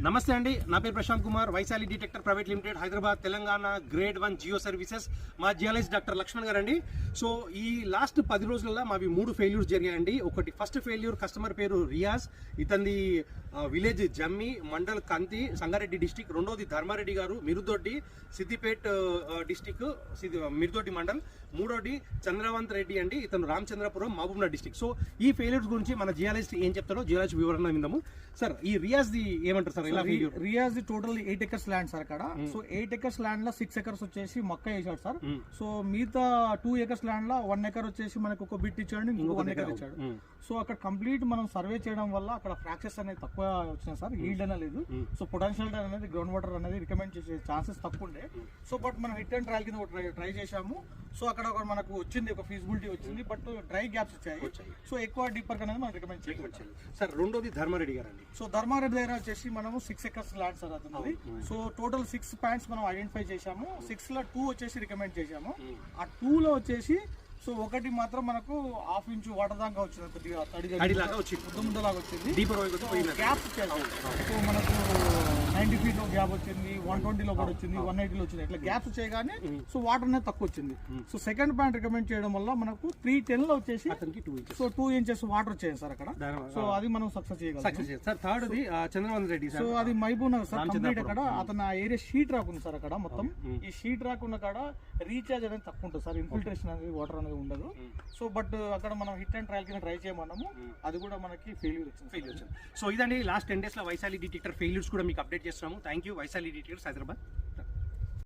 నమస్తే అండి, నా పేరు Prashant Kumar, Vaishali detector private limited, Hyderabad, Telangana, grade 1 geo services. మా జియాలజిస్ట్ డాక్టర్ లక్ష్మణ్ గారు అండి. సో ఈ లాస్ట్ 10 రోజులలో మావి 3 ఫెయిల్యూర్స్ జరిగాయండి. ఒకటి ఫస్ట్ ఫెయిల్యూర్, కస్టమర్ పేరు రియాజ్, ఇతని విలేజ్ జమ్మి, మండల్ కంతి, సంగారెడ్డి డిస్టిక్. రెండోది ధర్మారెడ్డి గారు, మిరుదొడ్డి, సిద్దిపేట్ డిస్టిక్, మిరుదొడ్డి మండల్. మూడోది చంద్రవంత్ రెడ్డి అండి, ఇతను రామచంద్రపురం, మహబూబ్నగర్ డిస్టిక్. సో ఈ ఫెయిల్యూర్స్ గురించి మన జియాలజిస్ట్ ఏం చెప్తారో జియాలజిస్ట్ వివరణ విందాము. సార్, ఈ రియాజ్ ది ఏమంటారు sir? Riyaz total 8 acres land sir అక్కడ. సో 8 acres ల్యాండ్ లో 6 acres వచ్చేసి మొక్క వేసాడు సార్. సో మిగతా 2 acres ల్యాండ్ లో 1 acre వచ్చేసి మనకు ఒక బిట్ ఇచ్చాడు, ఇంకో 1 acre ఇచ్చాడు. సో అక్కడ కంప్లీట్ మనం సర్వే చేయడం వల్ల అక్కడ ఫ్రాక్చర్స్ అనేది తక్కువ వచ్చినాయి సార్, ఈల్డ్ అనేది లేదు. సో పొటెన్షియల్ అనేది గ్రౌండ్ వాటర్ అనేది రికమెండ్ చేసే ఛాన్సెస్ తక్కువ ఉండే. సో బట్ మనం హిట్ అండ్ ట్రయల్ కింద ట్రై చేసాము. సో అక్కడ మనకు వచ్చింది, ఒక ఫీజిబిలిటీ వచ్చింది, బట్ డ్రై గ్యాప్స్ వచ్చాయి. సో ఎక్కువ డీపర్ అనేది మనం రికమెండ్ చేయవచ్చు సార్. రెండోది ధర్మారెడ్డి గారు అండి. సో ధర్మారెడ్డి దగ్గర వచ్చేసి మనము 6 acres ల్యాండ్ సార్ అతను. సో టోటల్ 6 పాయింట్స్ మనం ఐడెంటిఫై చేసాము. 6 లో 2 వచ్చేసి రికమెండ్ చేసాము. ఆ 2 లో వచ్చేసి సో ఒకటి మాత్రం మనకు 1/2 ఇంచ్ వాటర్ దాకా వచ్చింది, కొద్దిగా తడిలాగా వచ్చింది, ముద్దలాగా వచ్చింది. గ్యాప్ సో మనకు 90 feet లో గ్యాప్ వచ్చింది, 120 లో కూడా వచ్చింది, 180 లో వచ్చింది. ఇట్లా గ్యాప్స్ వచ్చేగానే సో వాటర్ అనేది తక్కువ వచ్చింది. సో సెకండ్ పాయింట్ రికమెండ్ చేయడం వల్ల మనకు 310 లో వచ్చేసి సో 2 inches వాటర్ వచ్చాయి సార్ అక్కడ. సో అది మనం సక్సెస్ చేయగలం sir. Third the Chandravanth Reddy. So అది మహబూబ్ నగర్ సార్. కంప్లీట్ అక్కడ అతను ఆ ఏరియా షీట్ రాక్ ఉంది సార్ అక్కడ మొత్తం. ఈ షీట్ రాక్ ఉన్న కాడ రీఛార్జ్ అనేది తక్కువ ఉంటుంది సార్, ఇన్ఫిల్ట్రేషన్ అనేది వాటర్ అనేది ఉండదు. సో బట్ అక్కడ మనం హిట్ అండ్ ట్రయల్ కింద ట్రై చేయమన్నాము, అది కూడా మనకి ఫెయిల్యూర్ వచ్చింది. సో ఇదండి లాస్ట్ 10 days లో వైశాలి డిటెక్టర్ ఫెయిల్యూర్స్ కూడా మీకు అప్డేట్ చేస్తున్నాము. Thank you Vaishali detectors Hyderabad.